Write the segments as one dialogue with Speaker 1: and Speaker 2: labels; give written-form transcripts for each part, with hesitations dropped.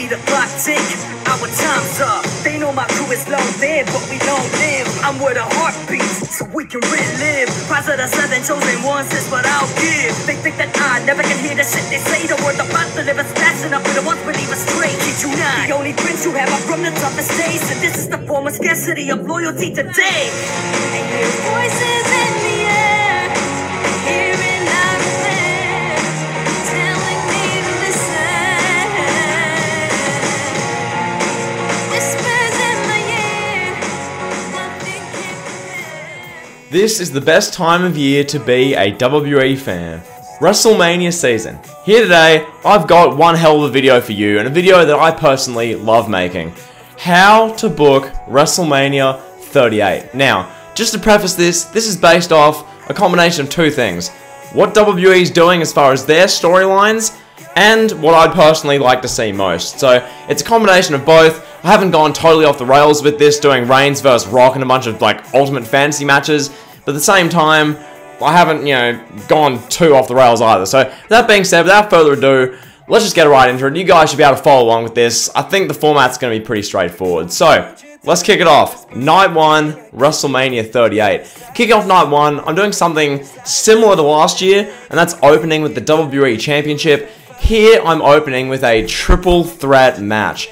Speaker 1: see the clock tick, our time's up. They know my crew is long dead, but we don't live. I'm where the heart beats, so we can relive. Rise of the 7 chosen ones is what I'll give. They think that I never can hear the shit they say. The word about to live is flashing up with the ones believe us straight. Kid you not, the only prince you have are from the toughest days. And this is the form of scarcity of loyalty today. And hear voices in the air, hearing loud and clear, telling me to listen. Whispers in my ear, nothing can compare.
Speaker 2: This is the best time of year to be a WWE fan. WrestleMania season. Here today, I've got one hell of a video for you, and a video that I personally love making. How to book WrestleMania 38. Now, just to preface this is based off a combination of two things. What WWE is doing as far as their storylines, and what I'd personally like to see most. So, it's a combination of both. I haven't gone totally off the rails with this, doing Reigns vs. Rock and a bunch of, like, Ultimate Fantasy matches, but at the same time, I haven't, gone too off the rails either. So, that being said, without further ado, let's just get right into it. You guys should be able to follow along with this. I think the format's going to be pretty straightforward. So, let's kick it off. Night 1, WrestleMania 38. Kicking off Night 1, I'm doing something similar to last year, and that's opening with the WWE Championship. Here, I'm opening with a triple threat match.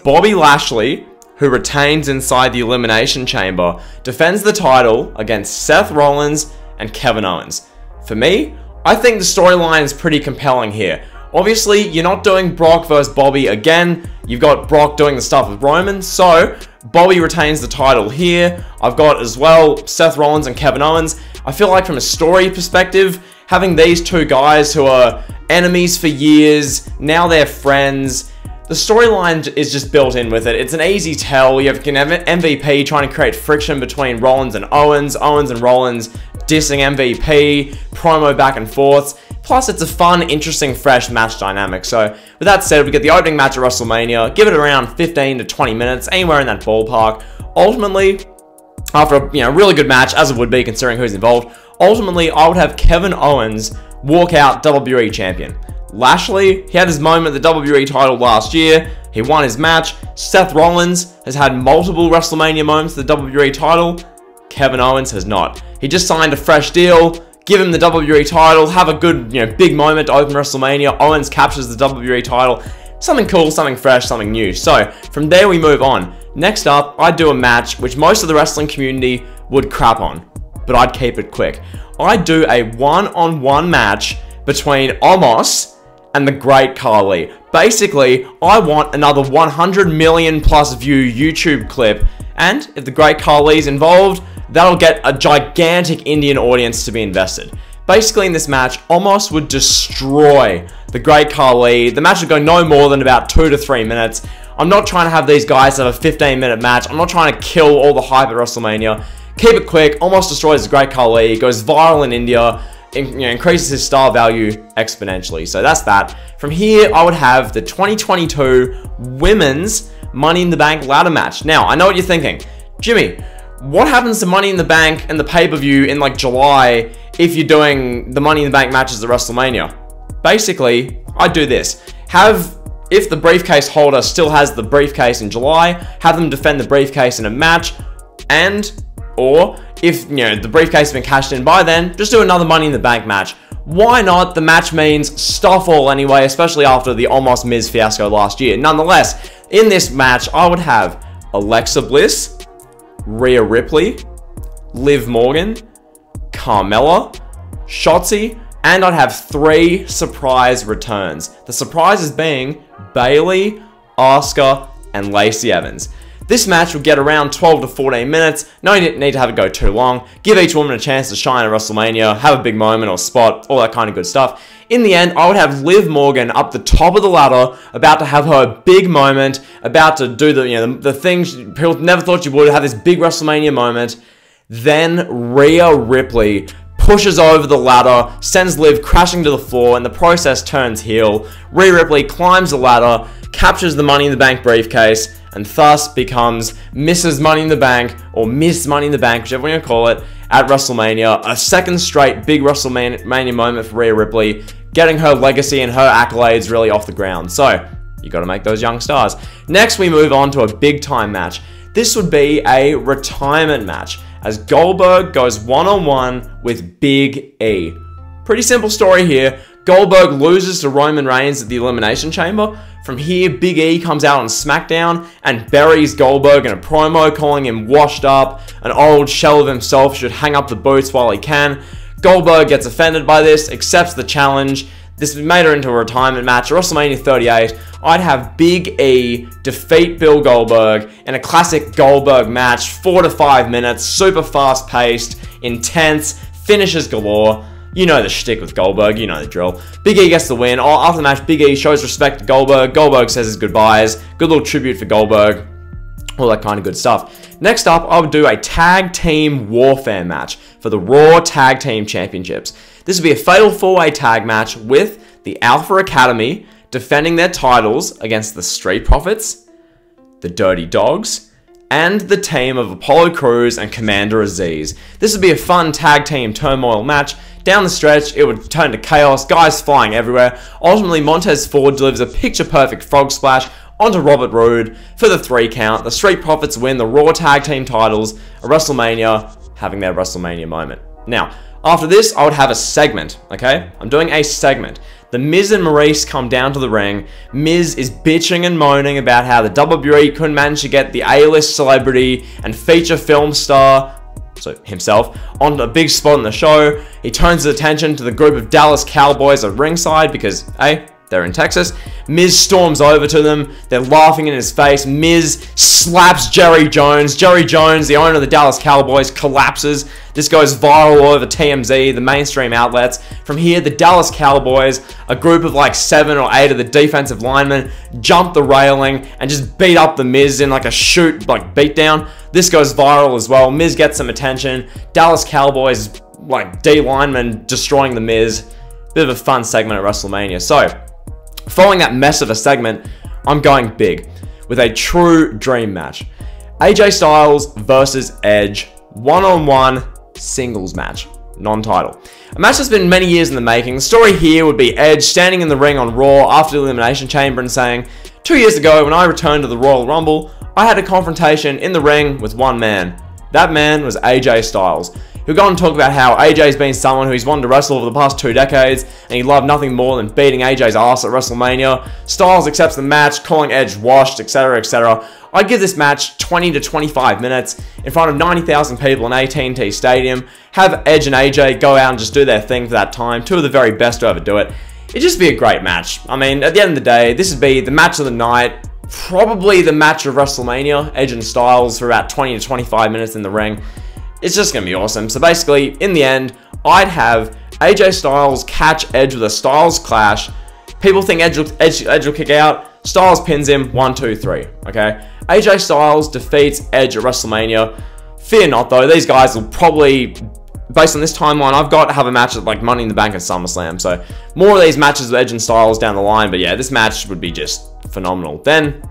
Speaker 2: Bobby Lashley, who retains inside the Elimination Chamber, defends the title against Seth Rollins and Kevin Owens. For me, I think the storyline is pretty compelling here. Obviously, you're not doing Brock versus Bobby again. You've got Brock doing the stuff with Roman, so Bobby retains the title here. I've got as well Seth Rollins and Kevin Owens. I feel like from a story perspective, having these two guys who are enemies for years, now they're friends, the storyline is just built in with it. It's an easy tell. You have MVP trying to create friction between Rollins and Owens and Rollins dissing MVP, promo back and forth. Plus, it's a fun, interesting, fresh match dynamic. So, with that said, we get the opening match at WrestleMania. Give it around 15 to 20 minutes, anywhere in that ballpark. Ultimately, after a really good match, as it would be considering who's involved, ultimately, I would have Kevin Owens walk out WWE champion. Lashley, he had his moment at the WWE title last year. He won his match. Seth Rollins has had multiple WrestleMania moments at the WWE title. Kevin Owens has not. He just signed a fresh deal. Give him the WWE title. Have a good, big moment to open WrestleMania. Owens captures the WWE title. Something cool, something fresh, something new. So, from there we move on. Next up, I'd do a match which most of the wrestling community would crap on, but I'd keep it quick. I'd do a one-on-one match between Omos and the Great Khali. Basically, I want another 100 million plus view YouTube clip, and if the Great Khali's involved, that'll get a gigantic Indian audience to be invested. Basically, in this match, Omos would destroy the Great Khali. The match would go no more than about 2 to 3 minutes. I'm not trying to have these guys have a 15-minute match. I'm not trying to kill all the hype at WrestleMania. Keep it quick. Omos destroys the Great Khali, goes viral in India, increases his star value exponentially. So that's that. From here, I would have the 2022 Women's Money in the Bank ladder match. Now, I know what you're thinking. Jimmy, what happens to Money in the Bank and the pay-per-view in like July if you're doing the Money in the Bank matches at WrestleMania? Basically, I'd do this. If the briefcase holder still has the briefcase in July, have them defend the briefcase in a match, or if the briefcase has been cashed in by then, just do another Money in the Bank match. Why not? The match means stuff all anyway, especially after the Omos Miz fiasco last year. Nonetheless, in this match, I would have Alexa Bliss, Rhea Ripley, Liv Morgan, Carmella, Shotzi, and I'd have 3 surprise returns. The surprises being Bayley, Asuka, and Lacey Evans. This match will get around 12 to 14 minutes. No need to have it go too long. Give each woman a chance to shine at WrestleMania, have a big moment or spot, all that kind of good stuff. In the end, I would have Liv Morgan up the top of the ladder, about to have her big moment, about to do the things people never thought she would, have this big WrestleMania moment. Then Rhea Ripley pushes over the ladder, sends Liv crashing to the floor, and the process turns heel. Rhea Ripley climbs the ladder, captures the Money in the Bank briefcase, and thus becomes Mrs. Money in the Bank, or Miss Money in the Bank, whichever one you call it, at WrestleMania. A second straight big WrestleMania moment for Rhea Ripley, getting her legacy and her accolades really off the ground. So, You got to make those young stars. Next, we move on to a big time match. This would be a retirement match, as Goldberg goes one-on-one with Big E. Pretty simple story here. Goldberg loses to Roman Reigns at the Elimination Chamber. From here, Big E comes out on SmackDown and buries Goldberg in a promo, calling him washed up, an old shell of himself, should hang up the boots while he can. Goldberg gets offended by this, accepts the challenge. This made her into a retirement match. At WrestleMania 38, I'd have Big E defeat Bill Goldberg in a classic Goldberg match, 4 to 5 minutes, super fast paced, intense, finishes galore. You know the shtick with Goldberg, you know the drill. Big E gets the win. After the match, Big E shows respect to Goldberg. Goldberg says his goodbyes. Good little tribute for Goldberg. All that kind of good stuff. Next up, I would do a tag team warfare match for the Raw Tag Team Championships. This would be a fatal 4-way tag match with the Alpha Academy defending their titles against the Street Profits, the Dirty Dogs, and the team of Apollo Crews and Commander Aziz. This would be a fun tag team turmoil match. Down the stretch, it would turn to chaos, guys flying everywhere. Ultimately, Montez Ford delivers a picture-perfect frog splash onto Robert Roode for the 3 count. The Street Profits win the Raw Tag Team titles at WrestleMania, having their WrestleMania moment. Now, after this, I would have a segment, okay? I'm doing a segment. The Miz and Maurice come down to the ring. Miz is bitching and moaning about how the WWE couldn't manage to get the A-list celebrity and feature film star, so himself, on a big spot in the show. He turns his attention to the group of Dallas Cowboys at ringside because, hey, they're in Texas. Miz storms over to them. They're laughing in his face. Miz slaps Jerry Jones. Jerry Jones, the owner of the Dallas Cowboys, collapses. This goes viral all over TMZ, the mainstream outlets. From here, the Dallas Cowboys, a group of like 7 or 8 of the defensive linemen, jump the railing and just beat up the Miz in like a beatdown. This goes viral as well. Miz gets some attention. Dallas Cowboys, like D linemen, destroying the Miz. Bit of a fun segment at WrestleMania. So, following that mess of a segment, I'm going big with a true dream match. AJ Styles versus Edge, one-on-one singles match, non-title. A match that's been many years in the making. The story here would be Edge standing in the ring on Raw after the Elimination Chamber and saying, 2 years ago when I returned to the Royal Rumble, I had a confrontation in the ring with one man. That man was AJ Styles. He'll go on and talk about how AJ's been someone who he's wanted to wrestle over the past 2 decades, and he loved nothing more than beating AJ's ass at WrestleMania. Styles accepts the match, calling Edge washed, etc, etc. I'd give this match 20 to 25 minutes in front of 90,000 people in AT&T Stadium, have Edge and AJ go out and just do their thing for that time, 2 of the very best to ever do it. It'd just be a great match. I mean, at the end of the day, this would be the match of the night, probably the match of WrestleMania, Edge and Styles for about 20 to 25 minutes in the ring. It's just going to be awesome. So basically, in the end, I'd have AJ Styles catch Edge with a Styles clash. People think Edge will kick out. Styles pins him, 1, 2, 3. Okay? AJ Styles defeats Edge at WrestleMania. Fear not, though. These guys will probably, based on this timeline I've got, have a match at like Money in the Bank and SummerSlam. So more of these matches with Edge and Styles down the line. But yeah, this match would be just phenomenal. Then,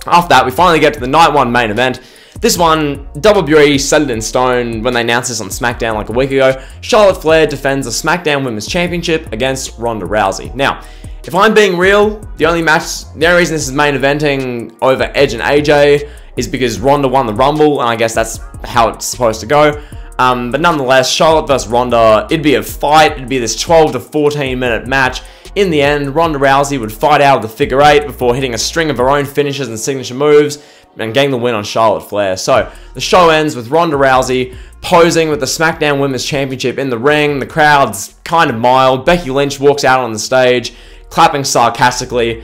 Speaker 2: after that, we finally get to the Night 1 main event. This one, WWE set it in stone when they announced this on SmackDown like a week ago. Charlotte Flair defends the SmackDown Women's Championship against Ronda Rousey. Now, if I'm being real, the only reason this is main eventing over Edge and AJ is because Ronda won the Rumble, and I guess that's how it's supposed to go. But nonetheless, Charlotte versus Ronda, it'd be a fight. It'd be this 12 to 14 minute match. In the end, Ronda Rousey would fight out of the figure 8 before hitting a string of her own finishes and signature moves and getting the win on Charlotte Flair. So, the show ends with Ronda Rousey posing with the SmackDown Women's Championship in the ring. The crowd's kind of mild. Becky Lynch walks out on the stage, clapping sarcastically.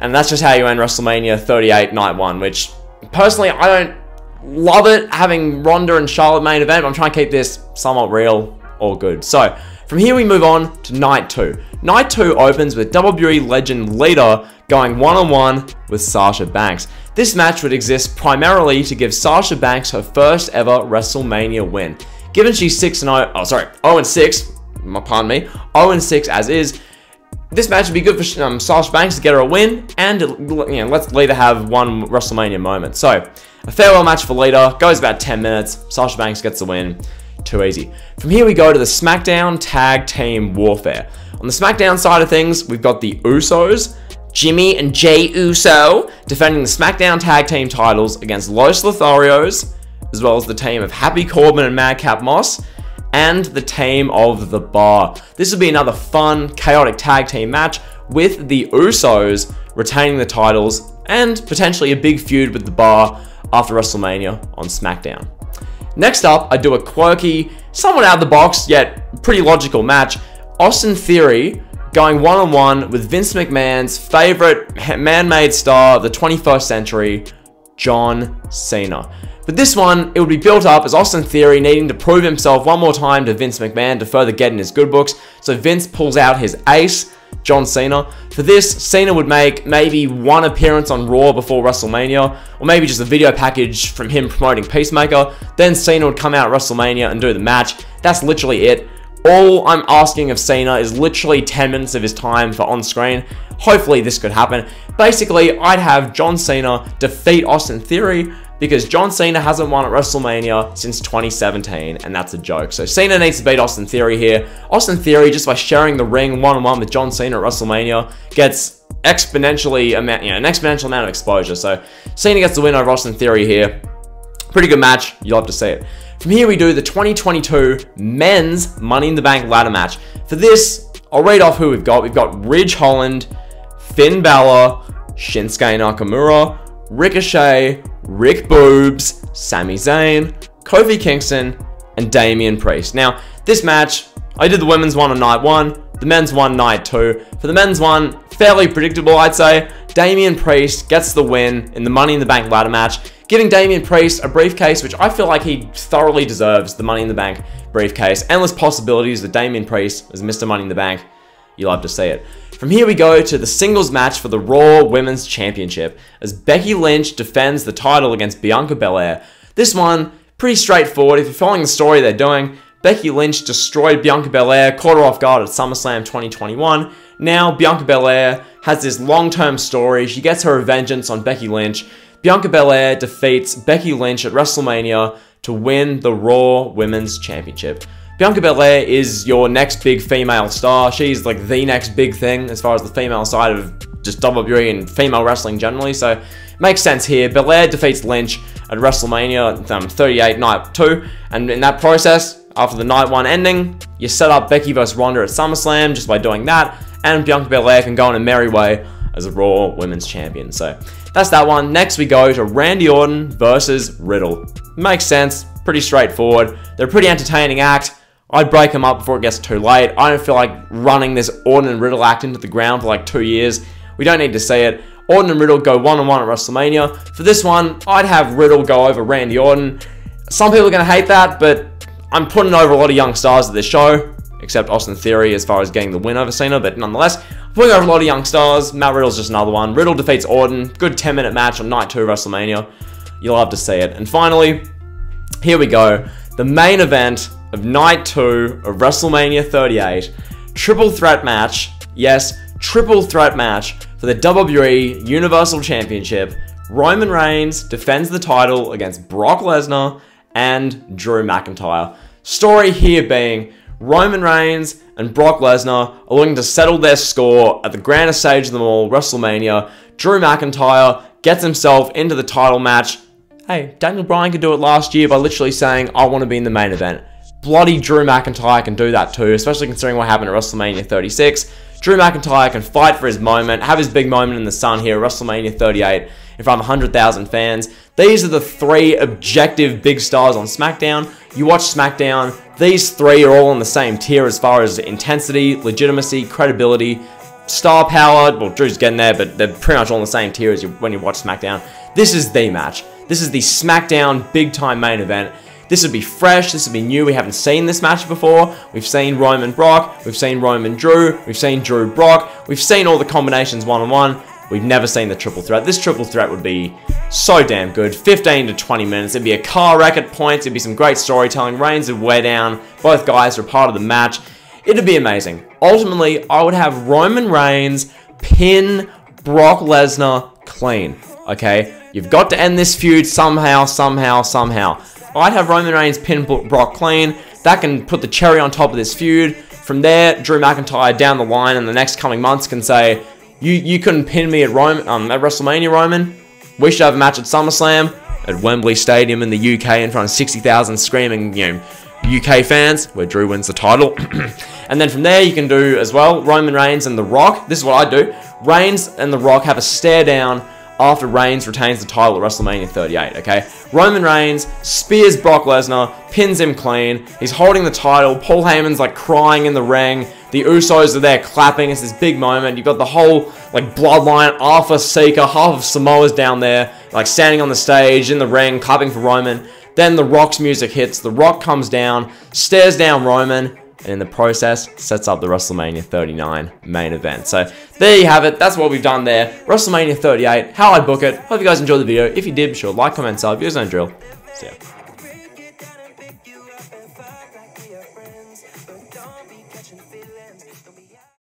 Speaker 2: And that's just how you end WrestleMania 38 Night 1, which, personally, I don't love it, having Ronda and Charlotte main event, but I'm trying to keep this somewhat real or good. So, from here we move on to Night 2. Night 2 opens with WWE legend Lita going one-on-one with Sasha Banks. This match would exist primarily to give Sasha Banks her first ever WrestleMania win. Given she's 0-6, pardon me, 0-6 as is, this match would be good for Sasha Banks to get her a win, and let's Lita have one WrestleMania moment. So, a farewell match for Lita, goes about 10 minutes, Sasha Banks gets the win. Too easy. From here we go to the SmackDown Tag Team Warfare. On the SmackDown side of things, we've got the Usos, Jimmy and Jey Uso defending the SmackDown Tag Team titles against Los Lotharios, as well as the team of Happy Corbin and Madcap Moss, and the team of The Bar. This will be another fun, chaotic tag team match with the Usos retaining the titles and potentially a big feud with The Bar after WrestleMania on SmackDown. Next up, I do a quirky, somewhat out of the box, yet pretty logical match. Austin Theory going one-on-one with Vince McMahon's favorite man-made star of the 21st century, John Cena. But this one, it would be built up as Austin Theory needing to prove himself one more time to Vince McMahon to further get in his good books. So Vince pulls out his ace, John Cena. For this, Cena would make maybe one appearance on Raw before WrestleMania, or maybe just a video package from him promoting Peacemaker. Then Cena would come out at WrestleMania and do the match. That's literally it. All I'm asking of Cena is literally 10 minutes of his time for on-screen. Hopefully this could happen. Basically, I'd have John Cena defeat Austin Theory because John Cena hasn't won at WrestleMania since 2017, and that's a joke. So Cena needs to beat Austin Theory here. Austin Theory, just by sharing the ring one-on-one with John Cena at WrestleMania, gets an exponential amount of exposure. So Cena gets the win over Austin Theory here. Pretty good match. You'll have to see it. From here, we do the 2022 Men's Money in the Bank ladder match. For this, I'll read off who we've got. We've got Ridge Holland, Finn Balor, Shinsuke Nakamura, Ricochet, Rick Boobs, Sami Zayn, Kofi Kingston, and Damian Priest. Now, this match, I did the women's one on night 1, the men's one night 2. For the men's one, fairly predictable, I'd say. Damian Priest gets the win in the Money in the Bank ladder match, giving Damian Priest a briefcase, which I feel like he thoroughly deserves, the Money in the Bank briefcase. Endless possibilities with Damian Priest as Mr. Money in the Bank. You'll have to see it. From here we go to the singles match for the Raw Women's Championship as Becky Lynch defends the title against Bianca Belair. This one, pretty straightforward. If you're following the story they're doing, Becky Lynch destroyed Bianca Belair, caught her off guard at SummerSlam 2021. Now Bianca Belair has this long-term story. She gets her vengeance on Becky Lynch. Bianca Belair defeats Becky Lynch at WrestleMania to win the Raw Women's Championship. Bianca Belair is your next big female star. She's like the next big thing as far as the female side of just WWE and female wrestling generally, so it makes sense here. Belair defeats Lynch at WrestleMania 38 night 2, and in that process, after the night 1 ending, you set up Becky vs Ronda at SummerSlam just by doing that, and Bianca Belair can go on a merry way as a Raw Women's Champion. So that's that one. Next we go to Randy Orton versus Riddle. Makes sense, pretty straightforward. They're a pretty entertaining act. I'd break them up before it gets too late. I don't feel like running this Orton and Riddle act into the ground for like 2 years. We don't need to see it. Orton and Riddle go one-on-one at WrestleMania. For this one, I'd have Riddle go over Randy Orton. Some people are going to hate that, but I'm putting over a lot of young stars at this show, except Austin Theory as far as getting the win over Cena, but nonetheless, I'm putting over a lot of young stars. Matt Riddle's just another one. Riddle defeats Orton. Good 10-minute match on night 2 of WrestleMania. You'll have to see it. And finally, here we go. The main event of night 2 of WrestleMania 38. Triple threat match. Yes, triple threat match for the WWE Universal Championship. Roman Reigns defends the title against Brock Lesnar and Drew McIntyre. Story here being Roman Reigns and Brock Lesnar are looking to settle their score at the grandest stage of them all, WrestleMania. Drew McIntyre gets himself into the title match. Hey, Daniel Bryan could do it last year by literally saying, I want to be in the main event. Bloody Drew McIntyre can do that too, especially considering what happened at WrestleMania 36. Drew McIntyre can fight for his moment, have his big moment in the sun here at WrestleMania 38 in front of 100,000 fans. These are the 3 objective big stars on SmackDown. You watch SmackDown, these 3 are all in the same tier as far as intensity, legitimacy, credibility, star power. Well, Drew's getting there, but they're pretty much all in the same tier as when you watch SmackDown. This is the match. This is the SmackDown big-time main event. This would be fresh, this would be new, we haven't seen this match before. We've seen Roman Brock, we've seen Roman Drew, we've seen Drew Brock, we've seen all the combinations one-on-one. We've never seen the triple threat. This triple threat would be so damn good. 15 to 20 minutes, it'd be a car wreck at points, it'd be some great storytelling. Reigns would wear down, both guys are part of the match. It'd be amazing. Ultimately, I would have Roman Reigns pin Brock Lesnar clean, okay? You've got to end this feud somehow. I'd have Roman Reigns pin Brock clean. That can put the cherry on top of this feud. From there, Drew McIntyre down the line in the next coming months can say, You couldn't pin me at WrestleMania, Roman. We should have a match at SummerSlam at Wembley Stadium in the UK in front of 60,000 screaming, UK fans, where Drew wins the title. And then from there, you can do as well Roman Reigns and The Rock. This is what I do. Reigns and The Rock have a stare down after Reigns retains the title at WrestleMania 38, okay? Roman Reigns spears Brock Lesnar, pins him clean. He's holding the title. Paul Heyman's like crying in the ring. The Usos are there clapping. It's this big moment. You've got the whole like bloodline, Alpha Seeker, half of Samoa's down there, like standing on the stage in the ring, clapping for Roman. Then The Rock's music hits. The Rock comes down, stares down Roman, and in the process, sets up the WrestleMania 39 main event. So, there you have it. That's what we've done there. WrestleMania 38, how I book it. Hope you guys enjoyed the video. If you did, be sure to like, comment, sub. You guys know the drill. See ya.